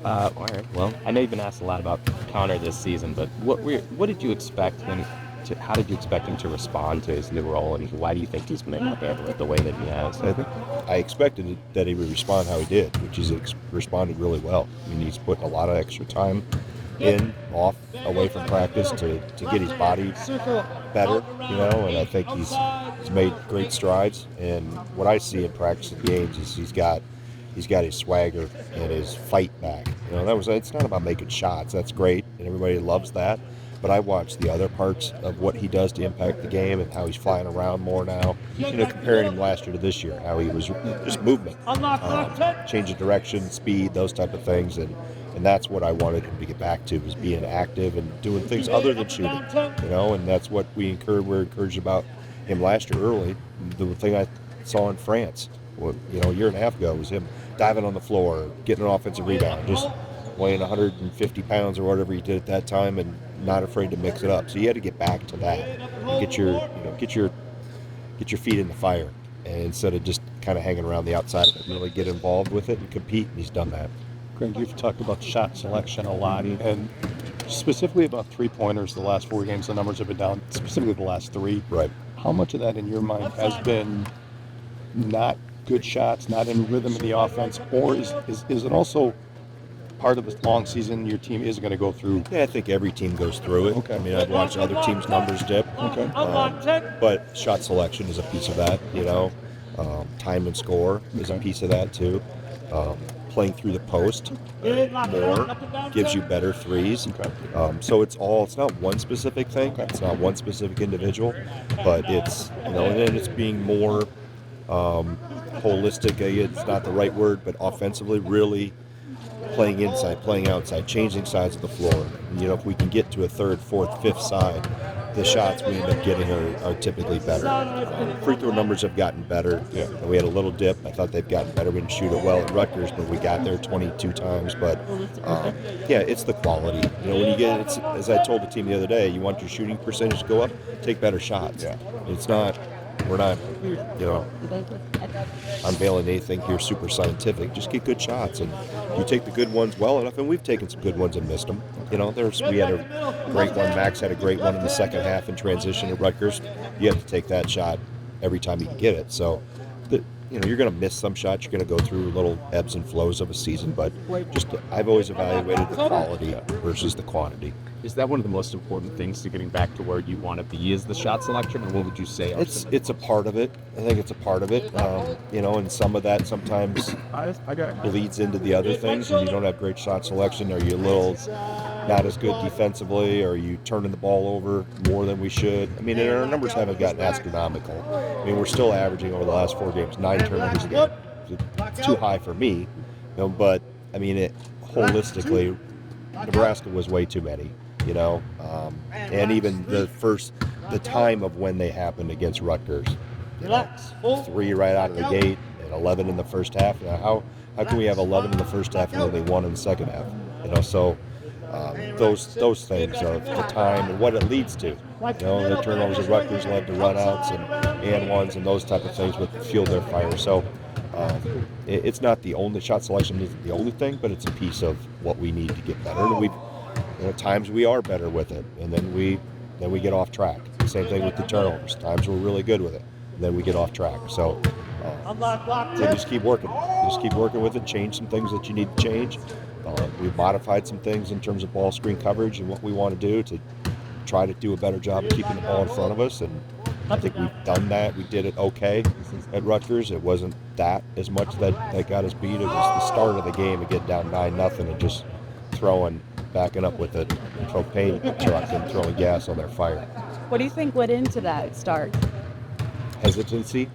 All right. Well, I know you've been asked a lot about Connor this season, but what did you expect him to? How did you expect him to respond to his new role, and why do you think he's been able to handle it the way that he has? I expected that he would respond how he did, which is responded really well. I mean, he's put a lot of extra time in, off, away from practice to get his body better, and I think he's made great strides. And what I see in practice and games is he's got his swagger and his fight back. It's not about making shots. That's great, and everybody loves that. But I watched the other parts of what he does to impact the game and how he's flying around more now. Comparing him last year to this year, how he was just movement, change of direction, speed, those type of things, and that's what I wanted him to get back to, was being active and doing things other than shooting. And that's what we're encouraged about him last year early. The thing I saw in France, a year and a half ago, was him diving on the floor, getting an offensive rebound, just weighing 150 pounds or whatever he did at that time, and not afraid to mix it up. So you had to get back to that, and get your feet in the fire, and instead of just kind of hanging around the outside of it, really get involved with it and compete. And he's done that. Greg, you've talked about shot selection a lot, and specifically about three-pointers the last 4 games. The numbers have been down, specifically the last 3. Right. How much of that, in your mind, has been not good shots, not in rhythm in the offense, or is it also part of the long season your team is going to go through? Yeah, I think every team goes through it. Okay. I mean, I've watched other teams' numbers dip. Okay. But shot selection is a piece of that, time and score is a piece of that too. Playing through the post more gives you better threes. Okay. So it's not one specific thing. Okay. It's not one specific individual, but it's, and then it's being more holistic. It's not the right word, but offensively, really playing inside, playing outside, changing sides of the floor. And, if we can get to a third, fourth, fifth side, the shots we end up getting are typically better. Free throw numbers have gotten better. Yeah. We had a little dip. I thought they've gotten better. We didn't shoot it well at Rutgers, but we got there 22 times. But it's the quality. When you get, as I told the team the other day, you want your shooting percentage to go up, take better shots. Yeah. We're not, unveiling anything here super scientific. Just get good shots, and you take the good ones well enough. And we've taken some good ones and missed them. We had a great one. Max had a great one in the second half in transition at Rutgers. You have to take that shot every time you can get it. So, you're going to miss some shots. You're going to go through little ebbs and flows of a season. But I've always evaluated the quality versus the quantity. Is that one of the most important things to getting back to where you want to be, is the shot selection, or what would you say? It's a part of it. I think it's a part of it. And some of that sometimes bleeds into the other things, and you don't have great shot selection, or you're a little not as good defensively, or you turning the ball over more than we should. I mean, and our numbers haven't gotten astronomical. I mean, we're still averaging over the last 4 games 9 turnovers a game. It's too high for me, but I mean, holistically, Nebraska was way too many. And even the time of when they happened against Rutgers, 3 right out of the gate and 11 in the first half. How can we have 11 in the first half and only 1 in the second half? So those things of the time and what it leads to. The turnovers at Rutgers led to runouts and ones, and those type of things would fuel their fire. So it's not the only shot selection isn't the only thing, but it's a piece of what we need to get better. And at times we are better with it, and then we get off track. Same thing with the turnovers. Times we're really good with it, and then we get off track. So just keep working. Just keep working with it. Change some things that you need to change. We've modified some things in terms of ball screen coverage and what we want to do to try to do a better job of keeping the ball in front of us. And I think we've done that. We did it okay at Rutgers. It wasn't that as much that got us beat. It was the start of the game to get down 9-0 and just backing up with a propane truck and throwing gas on their fire. What do you think went into that start? Hesitancy,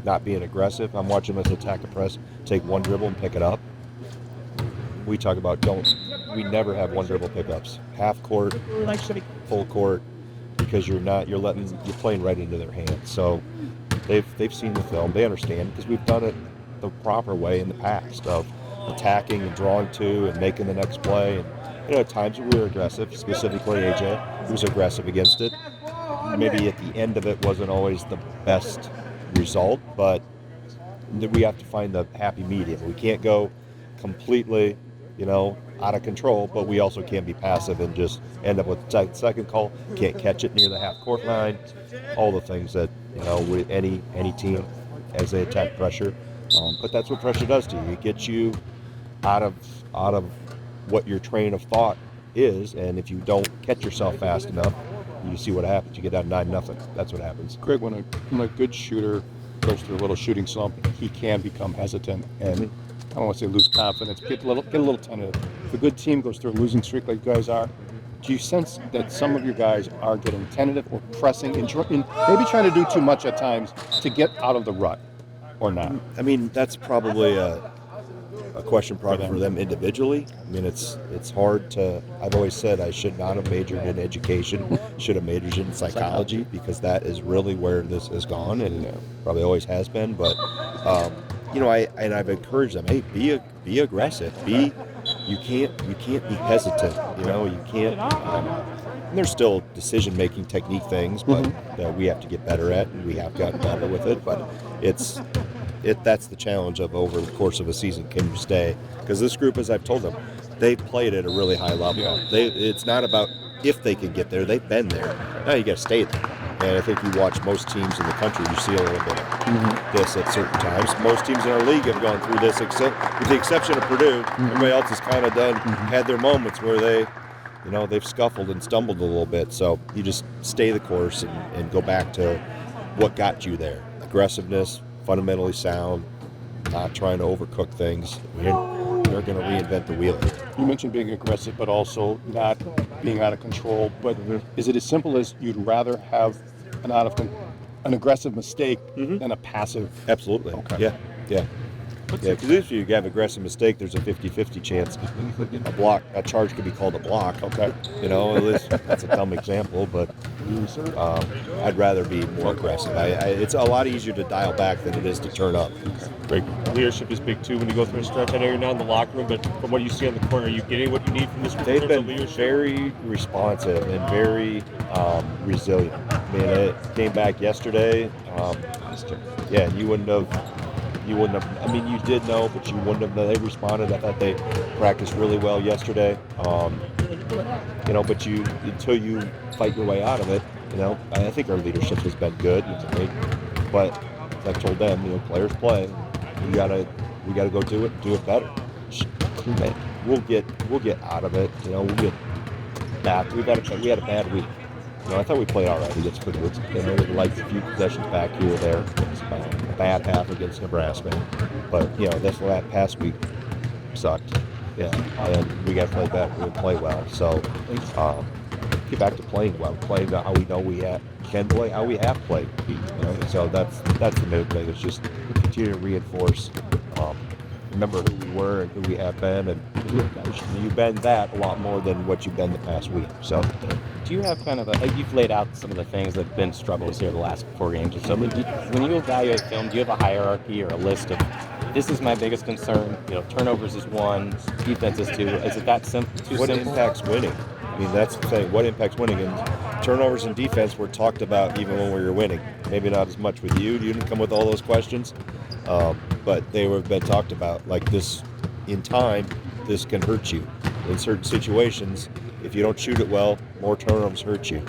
not being aggressive. I'm watching us attack a press, take one dribble and pick it up. We talk about we never have one dribble pickups. Half court, full court, because you're playing right into their hands. So they've seen the film, they understand, because we've done it the proper way in the past of attacking and drawing to and making the next play. And at times we were aggressive, specifically AJ, who was aggressive against it. Maybe at the end of it wasn't always the best result, but we have to find the happy medium. We can't go completely out of control, but we also can't be passive and just end up with a second call, can't catch it near the half-court line, all the things that, with any team as they attack pressure. But that's what pressure does to you. It gets you out of what your train of thought is, and if you don't catch yourself fast enough, you see what happens. You get down 9-0. That's what happens. Greg, when a good shooter goes through a little shooting slump, he can become hesitant and I don't want to say lose confidence, get a little tentative. If a good team goes through a losing streak like you guys are, do you sense that some of your guys are getting tentative or pressing and maybe trying to do too much at times to get out of the rut, or not? I mean, that's probably a question probably for them individually. I mean, it's hard to. I've always said I should not have majored in education. Should have majored in psychology, because that is really where this has gone, and probably always has been. But I've encouraged them. Hey, be aggressive. You can't be hesitant. You can't. And there's still decision-making technique things, but that we have to get better at, and we have gotten better with it. But that's the challenge of over the course of a season. Can you stay? Because this group, as I've told them, they've played at a really high level. Yeah. It's not about if they can get there. They've been there. Now you got to stay there. And I think you watch most teams in the country, you see a little bit of this at certain times. Most teams in our league have gone through this, with the exception of Purdue. Everybody else has kind of had their moments where they've scuffled and stumbled a little bit. So you just stay the course and go back to what got you there. Aggressiveness, fundamentally sound, not trying to overcook things. They're going to reinvent the wheel. You mentioned being aggressive, but also not being out of control. But is it as simple as you'd rather have an aggressive mistake than a passive? Absolutely. Okay. Yeah. Because if you have aggressive mistake, there's a 50-50 chance a charge could be called a block. Okay. That's a dumb example, but I'd rather be more aggressive. It's a lot easier to dial back than it is to turn up. Great. Leadership is big too when you go through a stretch. I know you're not in the locker room, but from what you see on the court, are you getting what you need from this group? They've been very responsive and very resilient. I mean, it came back yesterday. You wouldn't have. I mean, you did know, but you wouldn't have. They responded. I thought they practiced really well yesterday. But until you fight your way out of it, I think our leadership has been good. But as I've told them, players play. We gotta go do it better. We'll get out of it. We'll get back. We had a bad week. I thought we played all right against Purdue. We liked a few possessions back here or there. A bad half against Nebraska. But, that's why that past week sucked. Yeah, and we got to play better. We play well. So, get back to playing well. Playing how we know we can play, how we have played. So that's the main thing. It's just continue to reinforce. Remember who we were and who we have been, and you've been that a lot more than what you've been the past week. So, do you have kind of you've laid out some of the things that have been struggles here the last 4 games or so. When you evaluate film, do you have a hierarchy or a list of this is my biggest concern? Turnovers is 1, defense is 2. Is it that simple? What impacts winning? I mean, that's the thing. What impacts winning? And turnovers and defense were talked about even when we were winning. Maybe not as much with you. You didn't come with all those questions. But they have been talked about. Like this, in time, this can hurt you. In certain situations, if you don't shoot it well, more turnovers hurt you.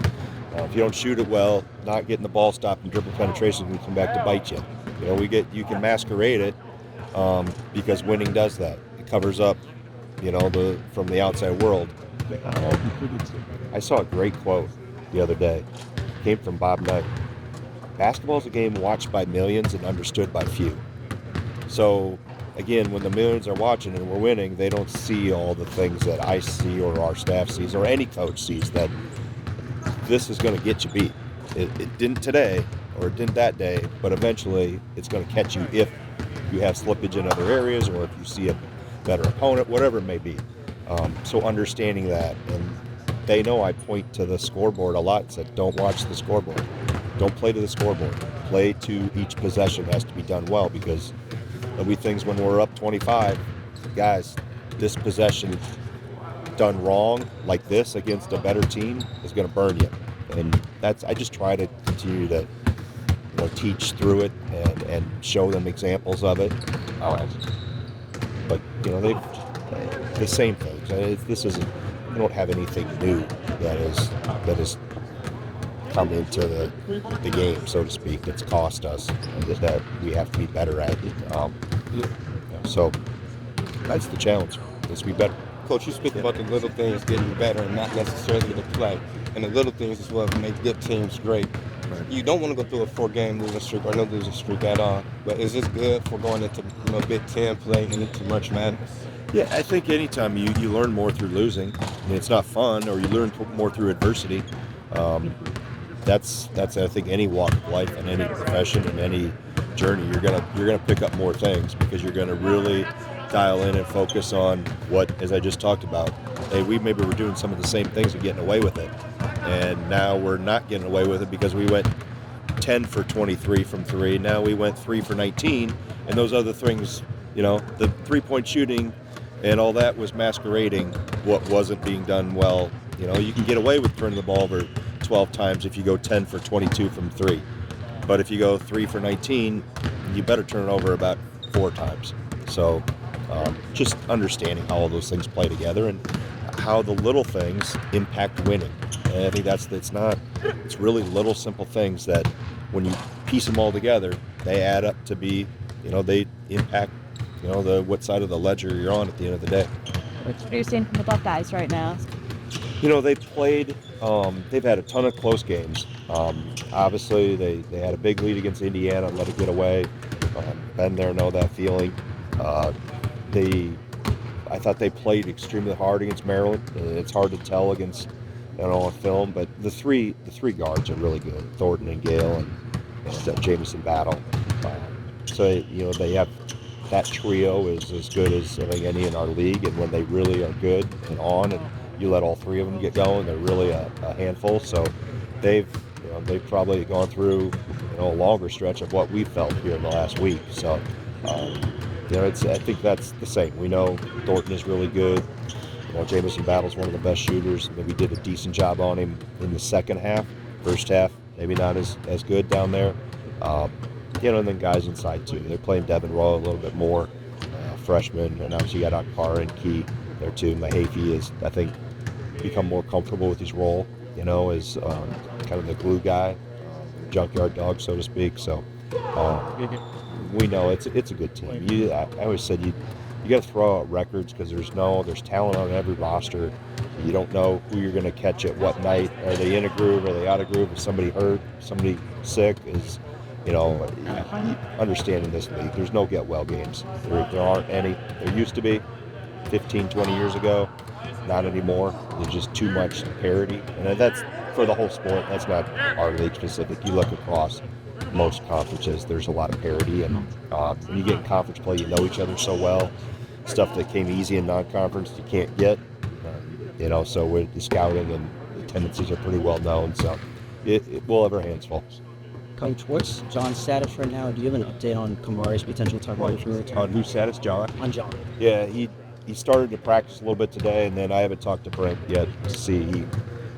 If you don't shoot it well, not getting the ball stopped and dribble penetration can come back to bite you. You can masquerade it because winning does that. It covers up, from the outside world. I saw a great quote the other day. It came from Bob Knight. Basketball is a game watched by millions and understood by few. So, again, when the millions are watching and we're winning, they don't see all the things that I see or our staff sees or any coach sees, that this is going to get you beat. It didn't today or it didn't that day, but eventually it's going to catch you if you have slippage in other areas or if you see a better opponent, whatever it may be. So understanding that, and they know I point to the scoreboard a lot and said, don't watch the scoreboard. Don't play to the scoreboard. Play to each possession has to be done well, because there'll be things when we're up 25, guys, this possession done wrong like this against a better team is going to burn you. And I just try to continue to teach through it and show them examples of it. But the same things. This isn't. We don't have anything new that is come into the game, so to speak. That's cost us that we have to be better at. So that's the challenge. Is to be better. Coach, you speak about the little things getting better and not necessarily the play. And the little things is what make good teams great. You don't want to go through a 4-game losing streak or no losing streak at all. But is this good for going into Big Ten play and into March Madness? Yeah, I think anytime you learn more through losing. I mean, it's not fun, or you learn more through adversity. That's I think any walk of life in any profession and any journey, you're gonna pick up more things because you're gonna really dial in and focus on what, as I just talked about. Hey, maybe we're doing some of the same things and getting away with it, and now we're not getting away with it because we went 10 for 23 from 3. Now we went 3 for 19, and those other things, the 3-point shooting and all that was masquerading what wasn't being done well. You can get away with turning the ball over 12 times if you go 10 for 22 from 3. But if you go 3 for 19, you better turn it over about 4 times. So just understanding how all those things play together and how the little things impact winning. And I think it's really little simple things that when you piece them all together, they add up to be, they impact, what side of the ledger you're on at the end of the day. What are you seeing from the Buckeyes right now? They played, they've had a ton of close games. Obviously, they had a big lead against Indiana, let it get away. Been there, know that feeling. I thought they played extremely hard against Maryland. It's hard to tell against, on film, but the three guards are really good. Thornton and Gale and Jamison Battle. So, they have that trio is as good as I think any in our league, and when they really are good and on, and you let all 3 of them get going, they're really a handful. So they've probably gone through a longer stretch of what we felt here in the last week. So I think that's the same. We know Thornton is really good. Jamison Battle's one of the best shooters. Maybe did a decent job on him in the second half. First half, maybe not as good down there. And then guys inside too. They're playing Devin Royal a little bit more, freshman, and obviously you got Akar and Key there too. Mahaffey is, I think, become more comfortable with his role, as kind of the glue guy, junkyard dog, so to speak. So we know it's a good team. I always said you got to throw out records because there's talent on every roster. You don't know who you're going to catch at what night. Are they in a groove? Are they out of groove? Is somebody hurt? Somebody sick? Understanding this league, there's no get well games. There aren't any. There used to be 15, 20 years ago. Not anymore. There's just too much parity. And that's for the whole sport. That's not our league specific. You look across most conferences, there's a lot of parity. And when you get in conference play, you know each other so well. Stuff that came easy in non-conference, you can't get. So with the scouting and the tendencies are pretty well known. So we'll have our hands full. Coach, what's John's status right now? Do you have an update on Kamari's potential target for return? On whose status, John? On John. Yeah, he started to practice a little bit today, and then I haven't talked to Brent yet to see. He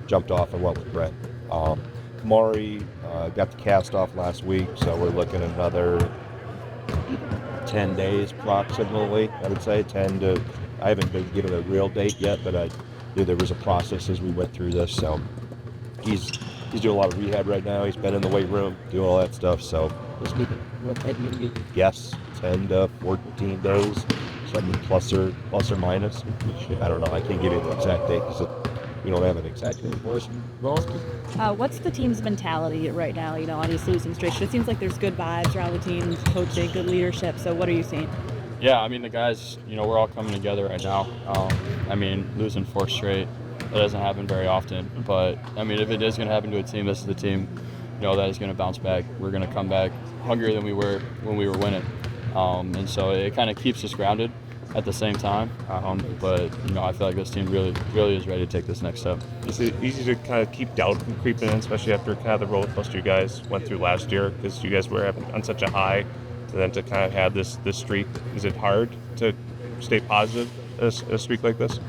jumped off and went with Brent. Kamari got the cast off last week, so we're looking at another 10 days approximately, I would say. I haven't been given a real date yet, but I knew there was a process as we went through this. So he's doing a lot of rehab right now. He's been in the weight room, doing all that stuff. So yes, 10 to 14 days, something plus or minus. I don't know. I can't give you the exact date because we don't have an exact date. What's the team's mentality right now? On these losing streaks, it seems like there's good vibes around the team, coaching, good leadership. So what are you seeing? Yeah, the guys, we're all coming together right now. Losing 4 straight, that doesn't happen very often. But, if it is going to happen to a team, this is the team, that is going to bounce back. We're going to come back hungrier than we were when we were winning. And so it kind of keeps us grounded at the same time. But I feel like this team really, really is ready to take this next step. Is it easy to kind of keep doubt from creeping in, especially after kind of the roller coaster you guys went through last year, because you guys were on such a high, and then to kind of have this streak? Is it hard to stay positive a streak like this?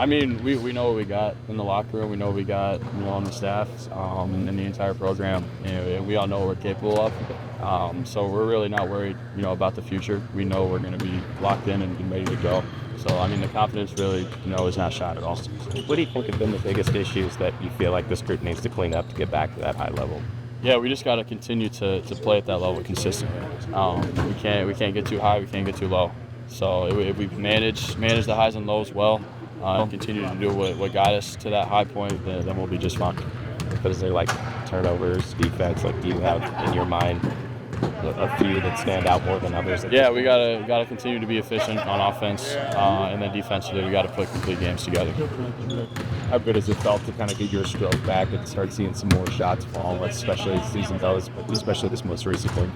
We know what we got in the locker room. We know what we got, on the staff, and in the entire program. We all know what we're capable of. So we're really not worried, about the future. We know we're going to be locked in and ready to go. So, I mean, the confidence really, is not shot at all. What do you think have been the biggest issues that you feel like this group needs to clean up to get back to that high level? Yeah, we just got to continue to play at that level consistently. We can't get too high, we can't get too low. So if we manage the highs and lows well, and continue to do what got us to that high point, then we'll be just fine. But is there like turnovers, defense? Like, do you have in your mind a few that stand out more than others? Yeah, we gotta continue to be efficient on offense, and then defensively we gotta put complete games together. How good has it felt to kind of get your stroke back and start seeing some more shots fall, especially as the season goes, but especially this most recent one?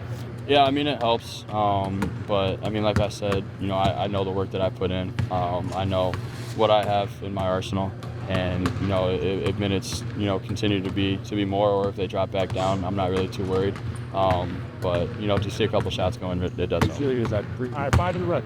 Yeah, I mean, it helps, but I mean, like I said, I know the work that I put in. I know what I have in my arsenal, and if minutes continue to be more, or if they drop back down, I'm not really too worried. But to see a couple shots going, it does help. All right, by the red.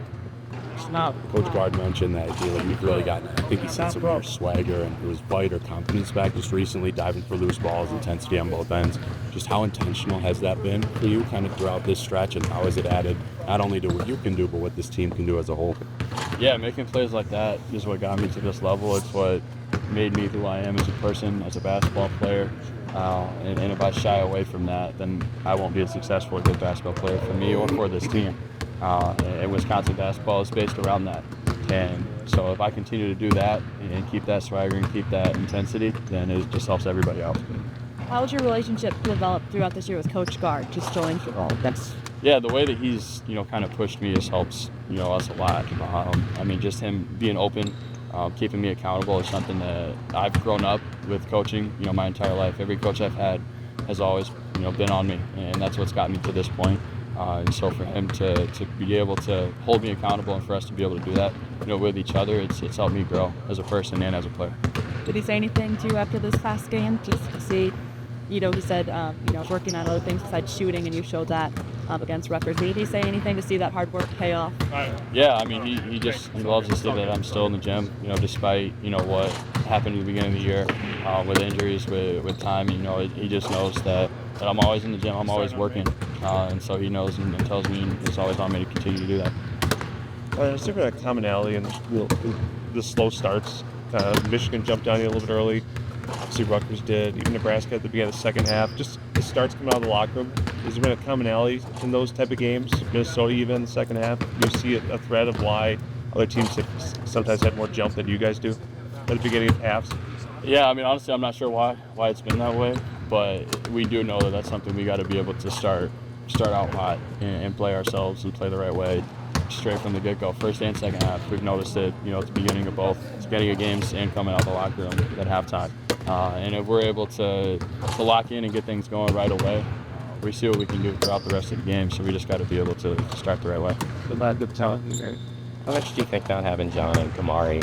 Coach Gard mentioned that you've really gotten, I think he said, some more swagger and it was bite or confidence back just recently, diving for loose balls, intensity on both ends. Just how intentional has that been for you kind of throughout this stretch, and how has it added not only to what you can do, but what this team can do as a whole? Yeah, making plays like that is what got me to this level. It's what made me who I am as a person, as a basketball player. And if I shy away from that, then I won't be a successful, good basketball player for me or for this team. And Wisconsin basketball is based around that. And so if I continue to do that and keep that swagger and keep that intensity, then it just helps everybody out. How was your relationship developed throughout this year with Coach Gard? Just joined. Yeah, the way that he's kind of pushed me has helped us a lot. I mean, just him being open, keeping me accountable is something that I've grown up with coaching my entire life. Every coach I've had has always been on me, and that's what's got me to this point. And so for him to be able to hold me accountable and for us to be able to do that with each other, it's helped me grow as a person and as a player. Did he say anything to you after this past game? Just to see, he said, working on other things besides shooting, and you showed that against Rutgers. Did he say anything to see that hard work pay off? Yeah, I mean, he loves to see that I'm still in the gym, despite, what happened at the beginning of the year with injuries, with time. He just knows that I'm always in the gym, I'm always working. And so he knows and tells me it's always on me to continue to do that. Is there a commonality in the slow starts? Michigan jumped on you a little bit early. Obviously Rutgers did. Even Nebraska at the beginning of the second half. Just the starts coming out of the locker room. Has there been a commonality in those type of games? Minnesota even in the second half. Do you see a thread of why other teams have sometimes had more jump than you guys do at the beginning of halves? Yeah, I mean, honestly, I'm not sure why it's been that way, but we do know that that's something we got to be able to start out hot and play ourselves and play the right way straight from the get-go, first and second half. We've noticed it, at the beginning of both, beginning of games and coming out of the locker room at halftime. And if we're able to lock in and get things going right away, we see what we can do throughout the rest of the game. So we just got to be able to start the right way. How much do you think not having John and Kamari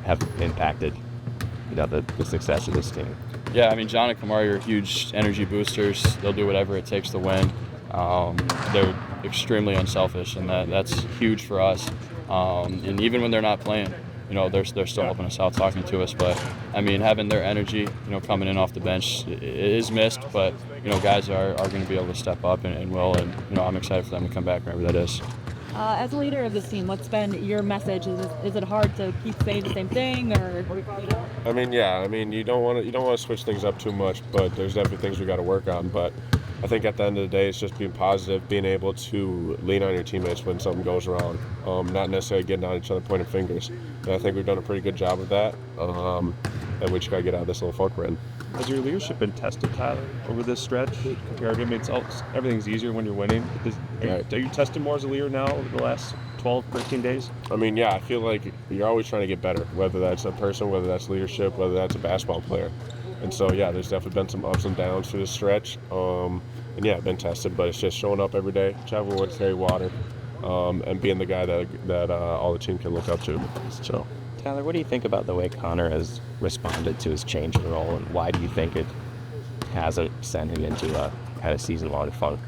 have impacted, the success of this team? Yeah, I mean, John and Kamari are huge energy boosters. They'll do whatever it takes to win. They're extremely unselfish, and that's huge for us. And even when they're not playing, they're still helping us out, talking to us. But I mean, having their energy, coming in off the bench is missed. But guys are going to be able to step up and will. And I'm excited for them to come back wherever that is. As a leader of this team, what's been your message? Is it hard to keep saying the same thing, or? I mean, you don't want to switch things up too much, but there's definitely things we got to work on. But I think at the end of the day, it's just being positive, being able to lean on your teammates when something goes wrong, not necessarily getting on each other, pointing fingers. And I think we've done a pretty good job of that, and we just got to get out of this little funk we're in. Has your leadership been tested, Tyler, over this stretch? Compared, I mean, everything's easier when you're winning. Are you tested more as a leader now over the last 12, 13 days? I mean, yeah, I feel like you're always trying to get better, whether that's a person, whether that's leadership, whether that's a basketball player. And so, yeah, there's definitely been some ups and downs through this stretch. And yeah, I've been tested, but it's just showing up every day, travel wood, carry water, and being the guy that all the team can look up to. So, Tyler, what do you think about the way Connor has responded to his change in role, and why do you think it has sent him into a kind of season-long funk?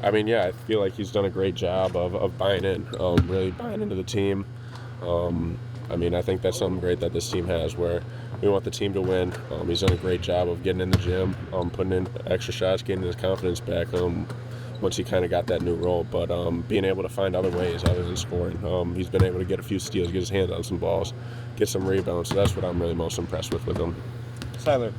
I mean, yeah, I feel like he's done a great job of buying in, really buying into the team. I mean, I think that's something great that this team has, where we want the team to win. He's done a great job of getting in the gym, putting in extra shots, getting his confidence back. once he kind of got that new role. But being able to find other ways other than scoring, he's been able to get a few steals, get his hands on some balls, get some rebounds. So that's what I'm really most impressed with him. Tyler,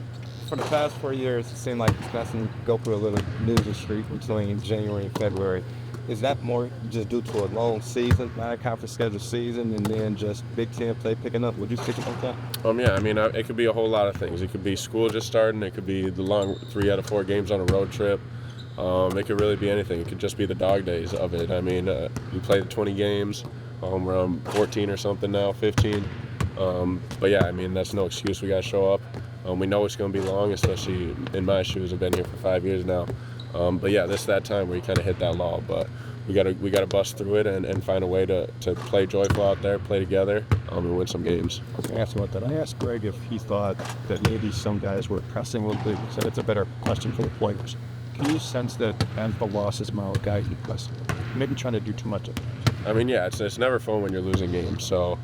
for the past 4 years, it seemed like Wisconsin go through a little losing streak between January and February. Is that more just due to a long season, non-conference scheduled season, and then just Big Ten play picking up? Would you stick about that? Yeah, I mean, it could be a whole lot of things. It could be school just starting. It could be the long 3 out of 4 games on a road trip. It could really be anything. It could just be the dog days of it. I mean, we played 20 games. We're on 14 or something now, 15. But yeah, I mean, that's no excuse. We got to show up. We know it's going to be long, especially in my shoes. I've been here for 5 years now. But yeah, this is that time where you kind of hit that lull. But we gotta bust through it and find a way to play joyful out there, play together, and win some games. I was going to ask about that. I asked Greg if he thought that maybe some guys were pressing a little bit. He said it's a better question for the players. Can you sense that as the losses mount, guys maybe trying to do too much of it? I mean, yeah, it's never fun when you're losing games. So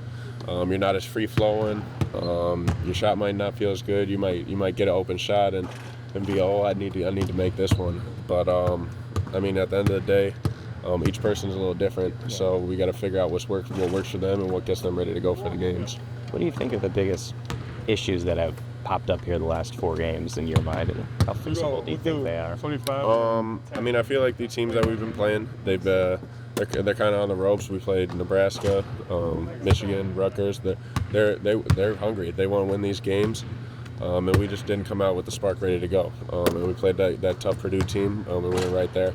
you're not as free flowing. Your shot might not feel as good. You might get an open shot and be, I need to make this one. But I mean, at the end of the day, each person's a little different. So we got to figure out what works for them and what gets them ready to go for the games. What do you think of the biggest issues that have popped up here the last 4 games in your mind, and how feasible do you think they are? I mean, I feel like the teams that we've been playing, they're kind of on the ropes. We played Nebraska, Michigan, Rutgers. They're hungry. They want to win these games, and we just didn't come out with the spark ready to go. And we played that tough Purdue team, and we were right there.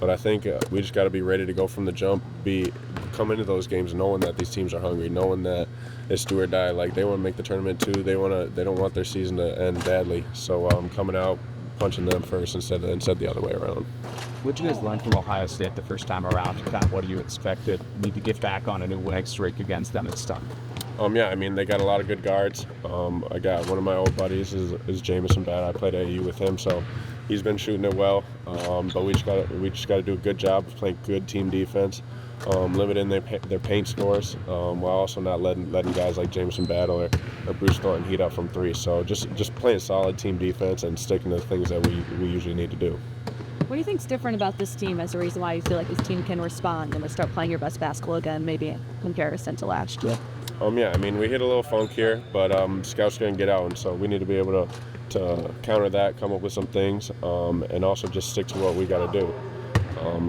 But I think we just got to be ready to go from the jump. Come into those games knowing that these teams are hungry, knowing that it's do or die. Like, they want to make the tournament too. They don't want their season to end badly. So coming out, punching them first instead the other way around. What did you guys learn from Ohio State the first time around? Kind of what do you expected? Need to get back on a new winning streak against them and stuff. Yeah, I mean, they got a lot of good guards. I got one of my old buddies is Jamison Bad. I played AU with him, so he's been shooting it well. But we just got to do a good job of playing good team defense, limiting their paint scores, while also not letting guys like Jamison Battle or Bruce Thornton heat up from 3. So just playing solid team defense and sticking to the things that we usually need to do. What do you think's different about this team as a reason why you feel like this team can respond and start playing your best basketball again, maybe in comparison to last year? Yeah, I mean, we hit a little funk here, but scouts going to get out, and so we need to be able to counter that, come up with some things, and also just stick to what we got to do.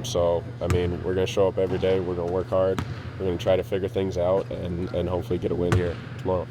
So, I mean, we're going to show up every day. We're going to work hard. We're going to try to figure things out and hopefully get a win here tomorrow.